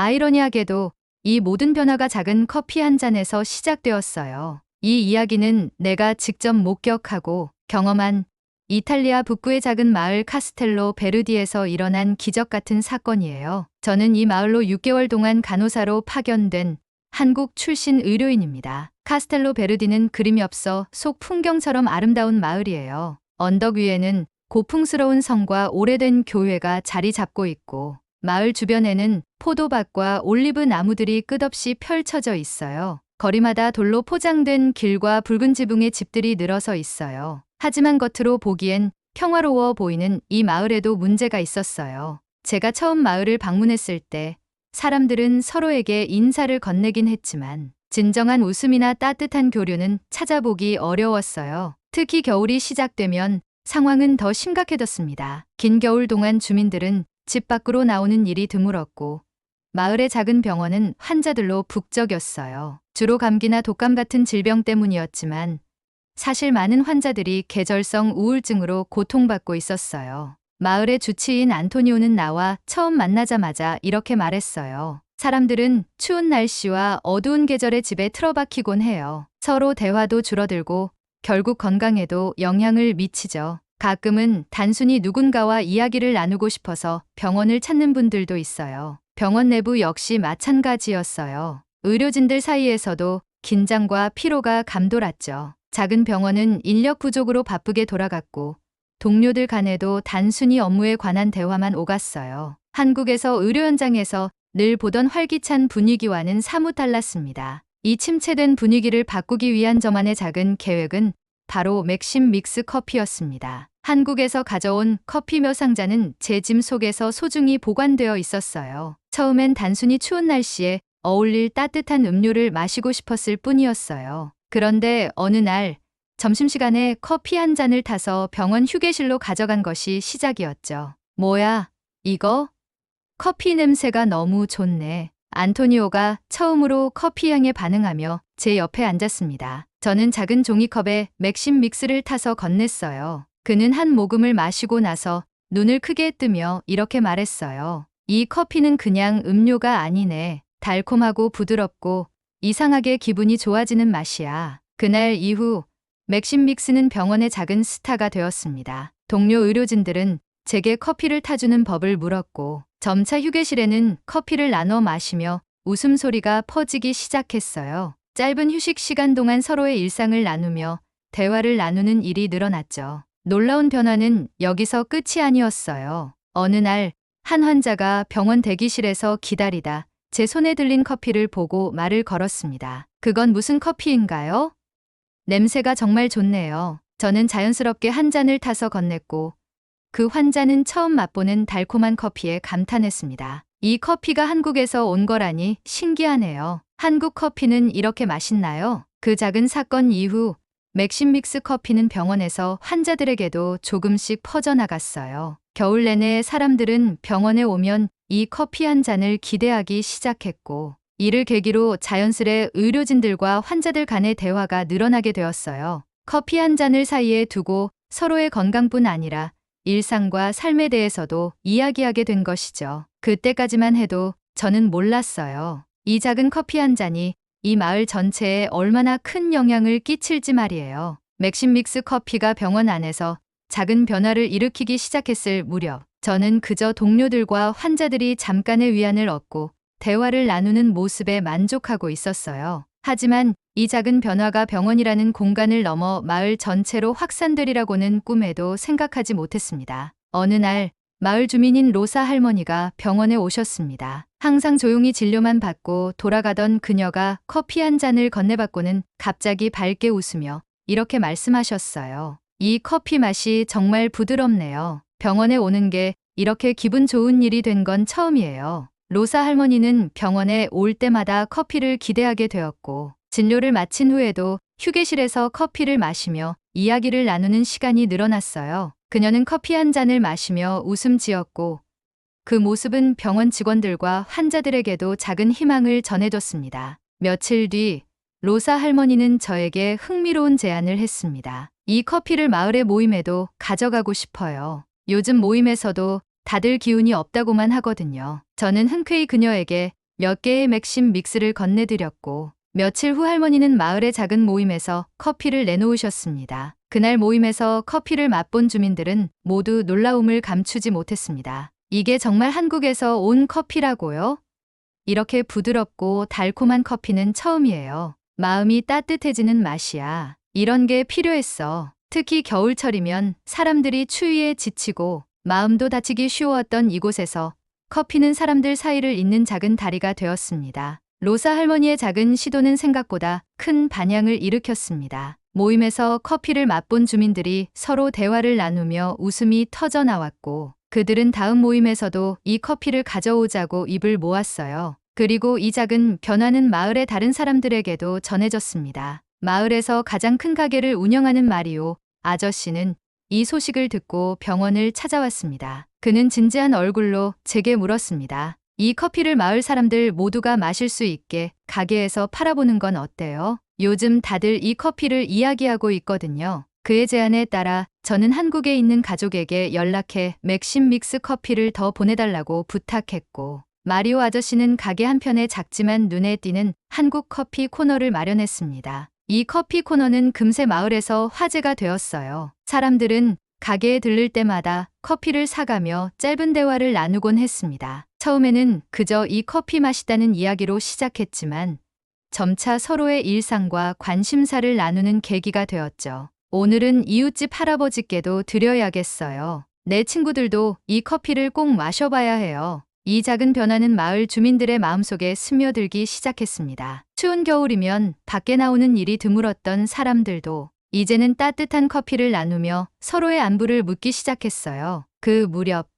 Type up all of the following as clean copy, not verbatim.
아이러니하게도 이 모든 변화가 작은 커피 한 잔에서 시작되었어요. 이 이야기는 내가 직접 목격하고 경험한 이탈리아 북부의 작은 마을 카스텔로 베르디에서 일어난 기적 같은 사건이에요. 저는 이 마을로 6개월 동안 간호사로 파견된 한국 출신 의료인입니다. 카스텔로 베르디는 그림이 없어 속 풍경처럼 아름다운 마을이에요. 언덕 위에는 고풍스러운 성과 오래된 교회가 자리 잡고 있고 마을 주변에는 포도밭과 올리브 나무들이 끝없이 펼쳐져 있어요. 거리마다 돌로 포장된 길과 붉은 지붕의 집들이 늘어서 있어요. 하지만 겉으로 보기엔 평화로워 보이는 이 마을에도 문제가 있었어요. 제가 처음 마을을 방문했을 때 사람들은 서로에게 인사를 건네긴 했지만 진정한 웃음이나 따뜻한 교류는 찾아보기 어려웠어요. 특히 겨울이 시작되면 상황은 더 심각해졌습니다. 긴 겨울 동안 주민들은 집 밖으로 나오는 일이 드물었고 마을의 작은 병원은 환자들로 북적였어요. 주로 감기나 독감 같은 질병 때문이었지만 사실 많은 환자들이 계절성 우울증으로 고통받고 있었어요. 마을의 주치인 안토니오는 나와 처음 만나자마자 이렇게 말했어요. 사람들은 추운 날씨와 어두운 계절에 집에 틀어박히곤 해요. 서로 대화도 줄어들고 결국 건강에도 영향을 미치죠. 가끔은 단순히 누군가와 이야기를 나누고 싶어서 병원을 찾는 분들도 있어요. 병원 내부 역시 마찬가지였어요. 의료진들 사이에서도 긴장과 피로가 감돌았죠. 작은 병원은 인력 부족으로 바쁘게 돌아갔고 동료들 간에도 단순히 업무에 관한 대화만 오갔어요. 한국에서 의료 현장에서 늘 보던 활기찬 분위기와는 사뭇 달랐습니다. 이 침체된 분위기를 바꾸기 위한 저만의 작은 계획은 바로 맥심 믹스 커피였습니다. 한국에서 가져온 커피 몇 상자는 제 짐 속에서 소중히 보관되어 있었어요. 처음엔 단순히 추운 날씨에 어울릴 따뜻한 음료를 마시고 싶었을 뿐이었어요. 그런데 어느 날 점심시간에 커피 한 잔을 타서 병원 휴게실로 가져간 것이 시작이었죠. 뭐야, 이거? 커피 냄새가 너무 좋네. 안토니오가 처음으로 커피 향에 반응하며 제 옆에 앉았습니다. 저는 작은 종이컵에 맥심 믹스를 타서 건넸어요. 그는 한 모금을 마시고 나서 눈을 크게 뜨며 이렇게 말했어요. 이 커피는 그냥 음료가 아니네. 달콤하고 부드럽고 이상하게 기분이 좋아지는 맛이야. 그날 이후 맥심 믹스는 병원의 작은 스타가 되었습니다. 동료 의료진들은 제게 커피를 타주는 법을 물었고 점차 휴게실에는 커피를 나눠 마시며 웃음소리가 퍼지기 시작했어요. 짧은 휴식 시간 동안 서로의 일상을 나누며 대화를 나누는 일이 늘어났죠. 놀라운 변화는 여기서 끝이 아니었어요. 어느 날 한 환자가 병원 대기실에서 기다리다 제 손에 들린 커피를 보고 말을 걸었습니다. 그건 무슨 커피인가요? 냄새가 정말 좋네요. 저는 자연스럽게 한 잔을 타서 건넸고 그 환자는 처음 맛보는 달콤한 커피에 감탄했습니다. 이 커피가 한국에서 온 거라니 신기하네요. 한국 커피는 이렇게 맛있나요? 그 작은 사건 이후 맥심 믹스 커피는 병원에서 환자들에게도 조금씩 퍼져나갔어요. 겨울 내내 사람들은 병원에 오면 이 커피 한 잔을 기대하기 시작했고 이를 계기로 자연스레 의료진들과 환자들 간의 대화가 늘어나게 되었어요. 커피 한 잔을 사이에 두고 서로의 건강뿐 아니라 일상과 삶에 대해서도 이야기하게 된 것이죠. 그때까지만 해도 저는 몰랐어요. 이 작은 커피 한 잔이 이 마을 전체에 얼마나 큰 영향을 끼칠지 말이에요. 맥심 믹스 커피가 병원 안에서 작은 변화를 일으키기 시작했을 무렵 저는 그저 동료들과 환자들이 잠깐의 위안을 얻고 대화를 나누는 모습에 만족하고 있었어요. 하지만 이 작은 변화가 병원이라는 공간을 넘어 마을 전체로 확산되리라고는 꿈에도 생각하지 못했습니다. 어느 날 마을 주민인 로사 할머니가 병원에 오셨습니다. 항상 조용히 진료만 받고 돌아가던 그녀가 커피 한 잔을 건네받고는 갑자기 밝게 웃으며 이렇게 말씀하셨어요. 이 커피 맛이 정말 부드럽네요. 병원에 오는 게 이렇게 기분 좋은 일이 된 건 처음이에요. 로사 할머니는 병원에 올 때마다 커피를 기대하게 되었고 진료를 마친 후에도 휴게실에서 커피를 마시며 이야기를 나누는 시간이 늘어났어요. 그녀는 커피 한 잔을 마시며 웃음 지었고 그 모습은 병원 직원들과 환자들에게도 작은 희망을 전해줬습니다. 며칠 뒤 로사 할머니는 저에게 흥미로운 제안을 했습니다. 이 커피를 마을의 모임에도 가져가고 싶어요. 요즘 모임에서도 다들 기운이 없다고만 하거든요. 저는 흔쾌히 그녀에게 몇 개의 맥심 믹스를 건네드렸고 며칠 후 할머니는 마을의 작은 모임에서 커피를 내놓으셨습니다. 그날 모임에서 커피를 맛본 주민들은 모두 놀라움을 감추지 못했습니다. 이게 정말 한국에서 온 커피라고요? 이렇게 부드럽고 달콤한 커피는 처음이에요. 마음이 따뜻해지는 맛이야. 이런 게 필요했어. 특히 겨울철이면 사람들이 추위에 지치고 마음도 다치기 쉬웠던 이곳에서 커피는 사람들 사이를 잇는 작은 다리가 되었습니다. 로사 할머니의 작은 시도는 생각보다 큰 반향을 일으켰습니다. 모임에서 커피를 맛본 주민들이 서로 대화를 나누며 웃음이 터져 나왔고 그들은 다음 모임에서도 이 커피를 가져오자고 입을 모았어요. 그리고 이 작은 변화는 마을의 다른 사람들에게도 전해졌습니다. 마을에서 가장 큰 가게를 운영하는 마리오 아저씨는 이 소식을 듣고 병원을 찾아왔습니다. 그는 진지한 얼굴로 제게 물었습니다. 이 커피를 마을 사람들 모두가 마실 수 있게 가게에서 팔아보는 건 어때요? 요즘 다들 이 커피를 이야기하고 있거든요. 그의 제안에 따라 저는 한국에 있는 가족에게 연락해 맥심 믹스 커피를 더 보내달라고 부탁했고 마리오 아저씨는 가게 한편에 작지만 눈에 띄는 한국 커피 코너를 마련했습니다. 이 커피 코너는 금세 마을에서 화제가 되었어요. 사람들은 가게에 들를 때마다 커피를 사가며 짧은 대화를 나누곤 했습니다. 처음에는 그저 이 커피 맛있다는 이야기로 시작했지만 점차 서로의 일상과 관심사를 나누는 계기가 되었죠. 오늘은 이웃집 할아버지께도 드려야겠어요. 내 친구들도 이 커피를 꼭 마셔봐야 해요. 이 작은 변화는 마을 주민들의 마음속에 스며들기 시작했습니다. 추운 겨울이면 밖에 나오는 일이 드물었던 사람들도 이제는 따뜻한 커피를 나누며 서로의 안부를 묻기 시작했어요. 그 무렵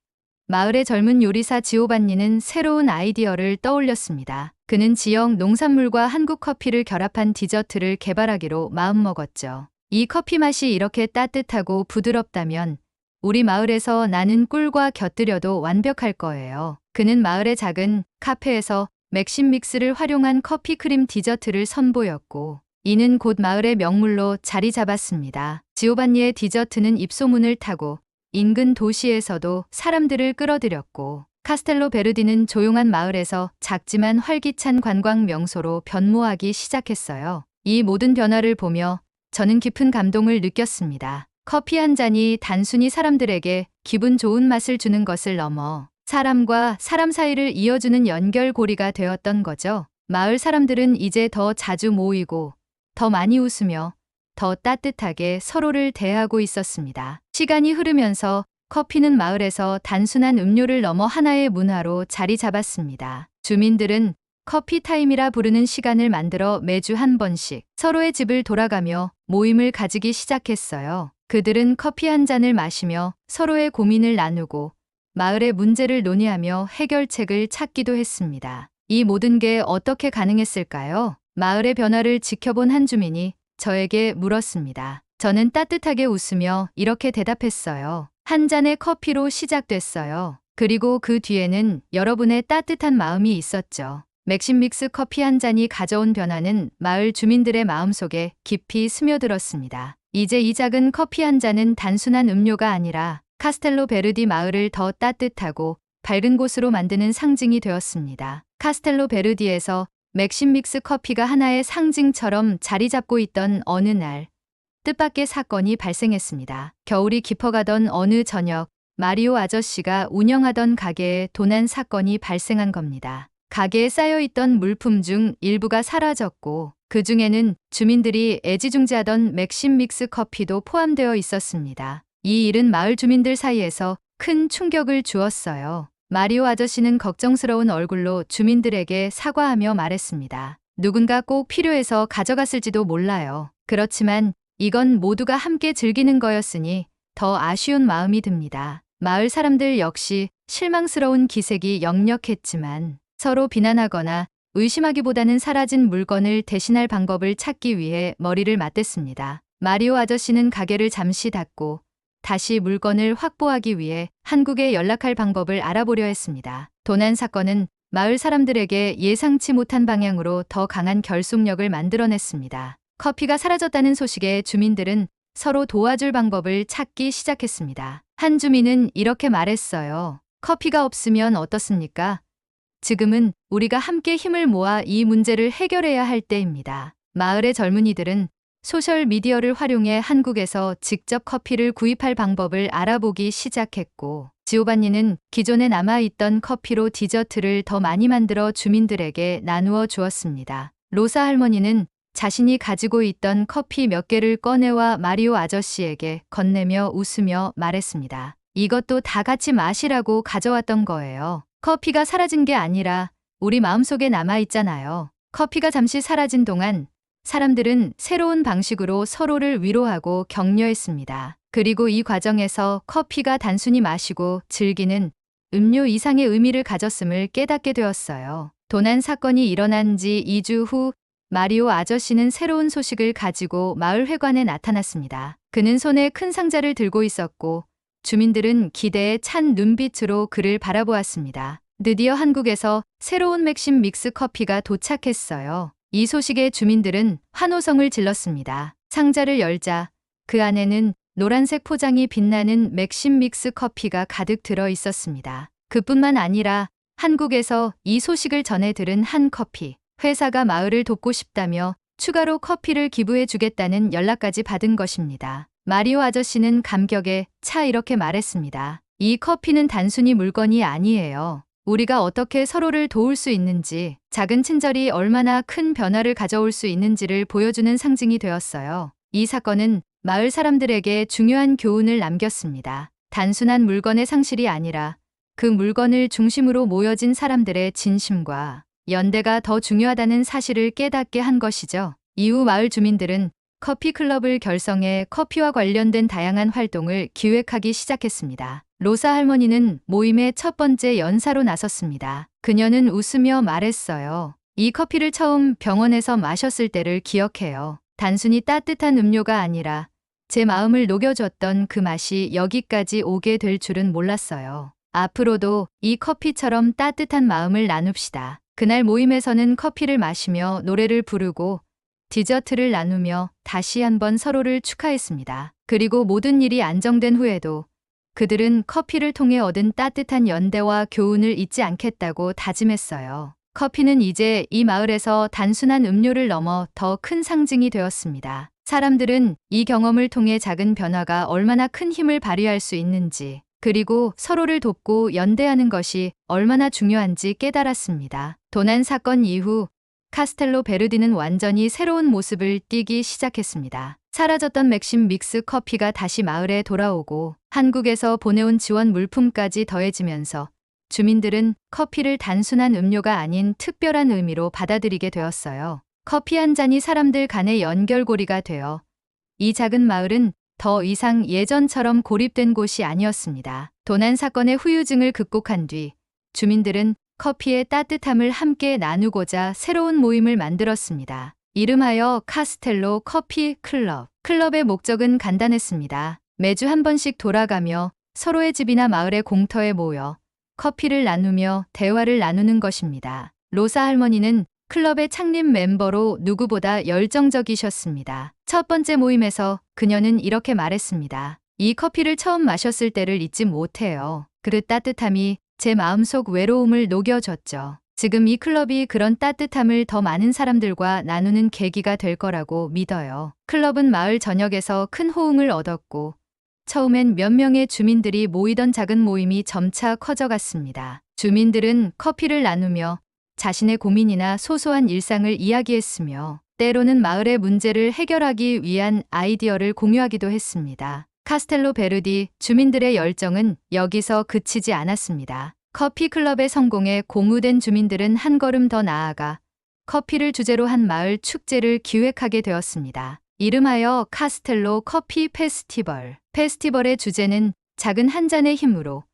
마을의 젊은 요리사 지오반니는 새로운 아이디어를 떠올렸습니다. 그는 지역 농산물과 한국 커피를 결합한 디저트를 개발하기로 마음먹었죠. 이 커피 맛이 이렇게 따뜻하고 부드럽다면 우리 마을에서 나는 꿀과 곁들여도 완벽할 거예요. 그는 마을의 작은 카페에서 맥심 믹스를 활용한 커피 크림 디저트를 선보였고 이는 곧 마을의 명물로 자리 잡았습니다. 지오반니의 디저트는 입소문을 타고 인근 도시에서도 사람들을 끌어들였고 카스텔로 베르디는 조용한 마을에서 작지만 활기찬 관광 명소로 변모하기 시작했어요. 이 모든 변화를 보며 저는 깊은 감동을 느꼈습니다. 커피 한 잔이 단순히 사람들에게 기분 좋은 맛을 주는 것을 넘어 사람과 사람 사이를 이어주는 연결고리가 되었던 거죠. 마을 사람들은 이제 더 자주 모이고 더 많이 웃으며 더 따뜻하게 서로를 대하고 있었습니다. 시간이 흐르면서 커피는 마을에서 단순한 음료를 넘어 하나의 문화로 자리 잡았습니다. 주민들은 커피 타임이라 부르는 시간을 만들어 매주 한 번씩 서로의 집을 돌아가며 모임을 가지기 시작했어요. 그들은 커피 한 잔을 마시며 서로의 고민을 나누고 마을의 문제를 논의하며 해결책을 찾기도 했습니다. 이 모든 게 어떻게 가능했을까요? 마을의 변화를 지켜본 한 주민이 저에게 물었습니다. 저는 따뜻하게 웃으며 이렇게 대답했어요. 한 잔의 커피로 시작됐어요. 그리고 그 뒤에는 여러분의 따뜻한 마음이 있었죠. 맥심 믹스 커피 한 잔이 가져온 변화는 마을 주민들의 마음속에 깊이 스며들었습니다. 이제 이 작은 커피 한 잔은 단순한 음료가 아니라 카스텔로 베르디 마을을 더 따뜻하고 밝은 곳으로 만드는 상징이 되었습니다. 카스텔로 베르디에서 맥심 믹스 커피가 하나의 상징처럼 자리 잡고 있던 어느 날 뜻밖의 사건이 발생했습니다. 겨울이 깊어가던 어느 저녁 마리오 아저씨가 운영하던 가게에 도난 사건이 발생한 겁니다. 가게에 쌓여있던 물품 중 일부가 사라졌고 그 중에는 주민들이 애지중지하던 맥심 믹스 커피도 포함되어 있었습니다. 이 일은 마을 주민들 사이에서 큰 충격을 주었어요. 마리오 아저씨는 걱정스러운 얼굴로 주민들에게 사과하며 말했습니다. 누군가 꼭 필요해서 가져갔을지도 몰라요. 그렇지만 이건 모두가 함께 즐기는 거였으니 더 아쉬운 마음이 듭니다. 마을 사람들 역시 실망스러운 기색이 역력했지만 서로 비난하거나 의심하기보다는 사라진 물건을 대신할 방법을 찾기 위해 머리를 맞댔습니다. 마리오 아저씨는 가게를 잠시 닫고 다시 물건을 확보하기 위해 한국에 연락할 방법을 알아보려 했습니다. 도난 사건은 마을 사람들에게 예상치 못한 방향으로 더 강한 결속력을 만들어냈습니다. 커피가 사라졌다는 소식에 주민들은 서로 도와줄 방법을 찾기 시작했습니다. 한 주민은 이렇게 말했어요. 커피가 없으면 어떻습니까? 지금은 우리가 함께 힘을 모아 이 문제를 해결해야 할 때입니다. 마을의 젊은이들은 소셜미디어를 활용해 한국에서 직접 커피를 구입할 방법을 알아보기 시작했고, 지오반니는 기존에 남아있던 커피로 디저트를 더 많이 만들어 주민들에게 나누어 주었습니다. 로사 할머니는 자신이 가지고 있던 커피 몇 개를 꺼내와 마리오 아저씨에게 건네며 웃으며 말했습니다. 이것도 다 같이 마시라고 가져왔던 거예요. 커피가 사라진 게 아니라 우리 마음속에 남아있잖아요. 커피가 잠시 사라진 동안 사람들은 새로운 방식으로 서로를 위로하고 격려했습니다. 그리고 이 과정에서 커피가 단순히 마시고 즐기는 음료 이상의 의미를 가졌음을 깨닫게 되었어요. 도난 사건이 일어난 지 2주 후 마리오 아저씨는 새로운 소식을 가지고 마을 회관에 나타났습니다. 그는 손에 큰 상자를 들고 있었고 주민들은 기대에 찬 눈빛으로 그를 바라보았습니다. 드디어 한국에서 새로운 맥심 믹스 커피가 도착했어요. 이 소식에 주민들은 환호성을 질렀습니다. 상자를 열자 그 안에는 노란색 포장이 빛나는 맥심 믹스 커피가 가득 들어 있었습니다. 그뿐만 아니라 한국에서 이 소식을 전해 들은 한 커피 회사가 마을을 돕고 싶다며 추가로 커피를 기부해 주겠다는 연락까지 받은 것입니다. 마리오 아저씨는 감격에 차 이렇게 말했습니다. 이 커피는 단순히 물건이 아니에요. 우리가 어떻게 서로를 도울 수 있는지, 작은 친절이 얼마나 큰 변화를 가져올 수 있는지를 보여주는 상징이 되었어요. 이 사건은 마을 사람들에게 중요한 교훈을 남겼습니다. 단순한 물건의 상실이 아니라 그 물건을 중심으로 모여진 사람들의 진심과 연대가 더 중요하다는 사실을 깨닫게 한 것이죠. 이후 마을 주민들은 커피 클럽을 결성해 커피와 관련된 다양한 활동을 기획하기 시작했습니다. 로사 할머니는 모임의 첫 번째 연사로 나섰습니다. 그녀는 웃으며 말했어요. 이 커피를 처음 병원에서 마셨을 때를 기억해요. 단순히 따뜻한 음료가 아니라 제 마음을 녹여줬던 그 맛이 여기까지 오게 될 줄은 몰랐어요. 앞으로도 이 커피처럼 따뜻한 마음을 나눕시다. 그날 모임에서는 커피를 마시며 노래를 부르고 디저트를 나누며 다시 한번 서로를 축하했습니다. 그리고 모든 일이 안정된 후에도 그들은 커피를 통해 얻은 따뜻한 연대와 교훈을 잊지 않겠다고 다짐했어요. 커피는 이제 이 마을에서 단순한 음료를 넘어 더 큰 상징이 되었습니다. 사람들은 이 경험을 통해 작은 변화가 얼마나 큰 힘을 발휘할 수 있는지, 그리고 서로를 돕고 연대하는 것이 얼마나 중요한지 깨달았습니다. 도난 사건 이후 카스텔로 베르디는 완전히 새로운 모습을 띠기 시작했습니다. 사라졌던 맥심 믹스 커피가 다시 마을에 돌아오고 한국에서 보내온 지원 물품까지 더해지면서 주민들은 커피를 단순한 음료가 아닌 특별한 의미로 받아들이게 되었어요. 커피 한 잔이 사람들 간의 연결고리가 되어 이 작은 마을은 더 이상 예전처럼 고립된 곳이 아니었습니다. 도난 사건의 후유증을 극복한 뒤 주민들은 커피의 따뜻함을 함께 나누고자 새로운 모임을 만들었습니다. 이름하여 카스텔로 커피 클럽. 클럽의 목적은 간단했습니다. 매주 한 번씩 돌아가며 서로의 집이나 마을의 공터에 모여 커피를 나누며 대화를 나누는 것입니다. 로사 할머니는 클럽의 창립 멤버로 누구보다 열정적이셨습니다. 첫 번째 모임에서 그녀는 이렇게 말했습니다. 이 커피를 처음 마셨을 때를 잊지 못해요. 그 따뜻함이 제 마음속 외로움을 녹여줬죠. 지금 이 클럽이 그런 따뜻함을 더 많은 사람들과 나누는 계기가 될 거라고 믿어요. 클럽은 마을 전역에서 큰 호응을 얻었고 처음엔 몇 명의 주민들이 모이던 작은 모임이 점차 커져갔습니다. 주민들은 커피를 나누며 자신의 고민이나 소소한 일상을 이야기했으며 때로는 마을의 문제를 해결하기 위한 아이디어를 공유하기도 했습니다. 카스텔로 베르디 주민들의 열정은 여기서 그치지 않았습니다. 커피 클럽의 성공에 고무된 주민들은 한 걸음 더 나아가 커피를 주제로 한 마을 축제를 기획하게 되었습니다. 이름하여 카스텔로 커피 페스티벌. 페스티벌의 주제는 작은 한 잔의 힘으로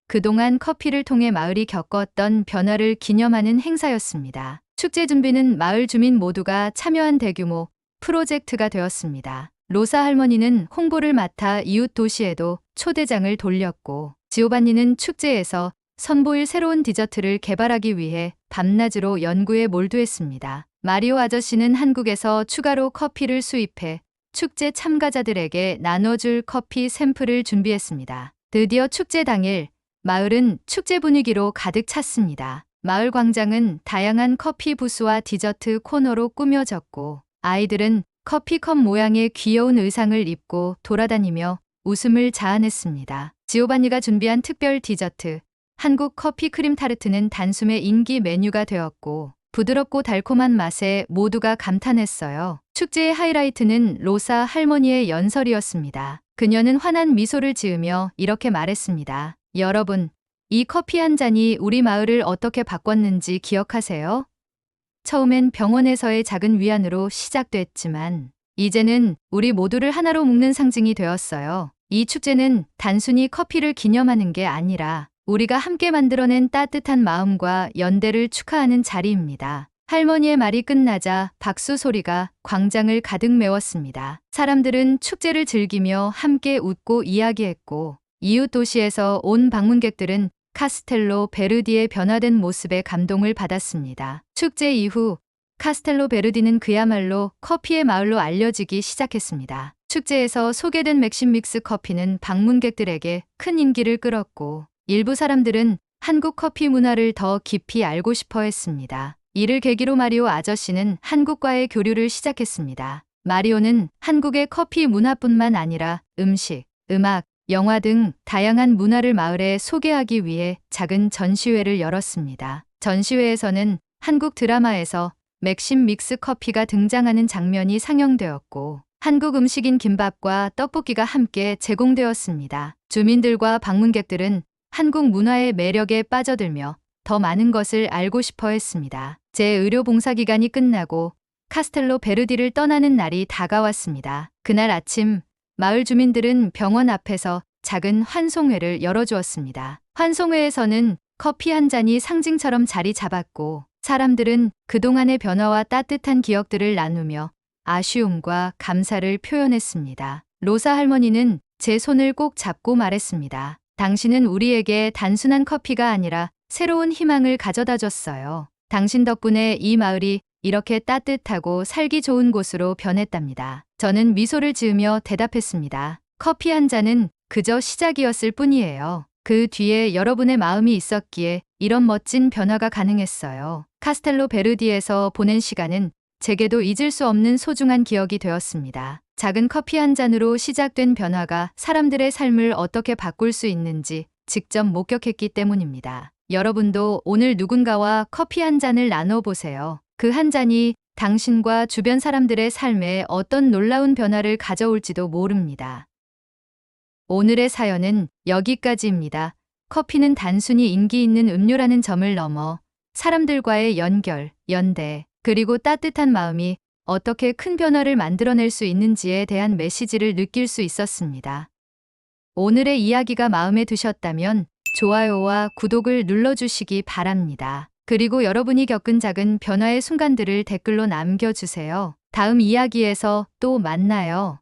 그동안 커피를 통해 마을이 겪었던 변화를 기념하는 행사였습니다. 축제 준비는 마을 주민 모두가 참여한 대규모 프로젝트가 되었습니다. 로사 할머니는 홍보를 맡아 이웃 도시에도 초대장을 돌렸고 지오반니는 축제에서 선보일 새로운 디저트를 개발하기 위해 밤낮으로 연구에 몰두했습니다. 마리오 아저씨는 한국에서 추가로 커피를 수입해 축제 참가자들에게 나눠줄 커피 샘플을 준비했습니다. 드디어 축제 당일 마을은 축제 분위기로 가득 찼습니다. 마을 광장은 다양한 커피 부스와 디저트 코너로 꾸며졌고 아이들은 커피컵 모양의 귀여운 의상을 입고 돌아다니며 웃음을 자아냈습니다. 지오바니가 준비한 특별 디저트, 한국 커피 크림 타르트는 단숨에 인기 메뉴가 되었고 부드럽고 달콤한 맛에 모두가 감탄했어요. 축제의 하이라이트는 로사 할머니의 연설이었습니다. 그녀는 환한 미소를 지으며 이렇게 말했습니다. 여러분, 이 커피 한 잔이 우리 마을을 어떻게 바꿨는지 기억하세요? 처음엔 병원에서의 작은 위안으로 시작됐지만 이제는 우리 모두를 하나로 묶는 상징이 되었어요. 이 축제는 단순히 커피를 기념하는 게 아니라 우리가 함께 만들어낸 따뜻한 마음과 연대를 축하하는 자리입니다. 할머니의 말이 끝나자 박수 소리가 광장을 가득 메웠습니다. 사람들은 축제를 즐기며 함께 웃고 이야기했고 이웃 도시에서 온 방문객들은 카스텔로 베르디의 변화된 모습에 감동을 받았습니다. 축제 이후 카스텔로 베르디는 그야말로 커피의 마을로 알려지기 시작했습니다. 축제에서 소개된 맥심 믹스 커피는 방문객들에게 큰 인기를 끌었고 일부 사람들은 한국 커피 문화를 더 깊이 알고 싶어 했습니다. 이를 계기로 마리오 아저씨는 한국과의 교류를 시작했습니다. 마리오는 한국의 커피 문화뿐만 아니라 음식, 음악, 영화 등 다양한 문화를 마을에 소개하기 위해 작은 전시회를 열었습니다. 전시회에서는 한국 드라마에서 맥심 믹스 커피가 등장하는 장면이 상영되었고 한국 음식인 김밥과 떡볶이가 함께 제공되었습니다. 주민들과 방문객들은 한국 문화의 매력에 빠져들며 더 많은 것을 알고 싶어 했습니다. 제 의료봉사기간이 끝나고 카스텔로 베르디를 떠나는 날이 다가왔습니다. 그날 아침 마을 주민들은 병원 앞에서 작은 환송회를 열어주었습니다. 환송회에서는 커피 한 잔이 상징처럼 자리 잡았고 사람들은 그동안의 변화와 따뜻한 기억들을 나누며 아쉬움과 감사를 표현했습니다. 로사 할머니는 제 손을 꼭 잡고 말했습니다. 당신은 우리에게 단순한 커피가 아니라 새로운 희망을 가져다 줬어요. 당신 덕분에 이 마을이 이렇게 따뜻하고 살기 좋은 곳으로 변했답니다. 저는 미소를 지으며 대답했습니다. 커피 한 잔은 그저 시작이었을 뿐이에요. 그 뒤에 여러분의 마음이 있었기에 이런 멋진 변화가 가능했어요. 카스텔로 베르디에서 보낸 시간은 제게도 잊을 수 없는 소중한 기억이 되었습니다. 작은 커피 한 잔으로 시작된 변화가 사람들의 삶을 어떻게 바꿀 수 있는지 직접 목격했기 때문입니다. 여러분도 오늘 누군가와 커피 한 잔을 나눠보세요. 그 한 잔이 당신과 주변 사람들의 삶에 어떤 놀라운 변화를 가져올지도 모릅니다. 오늘의 사연은 여기까지입니다. 커피는 단순히 인기 있는 음료라는 점을 넘어 사람들과의 연결, 연대, 그리고 따뜻한 마음이 어떻게 큰 변화를 만들어낼 수 있는지에 대한 메시지를 느낄 수 있었습니다. 오늘의 이야기가 마음에 드셨다면 좋아요와 구독을 눌러주시기 바랍니다. 그리고 여러분이 겪은 작은 변화의 순간들을 댓글로 남겨주세요. 다음 이야기에서 또 만나요.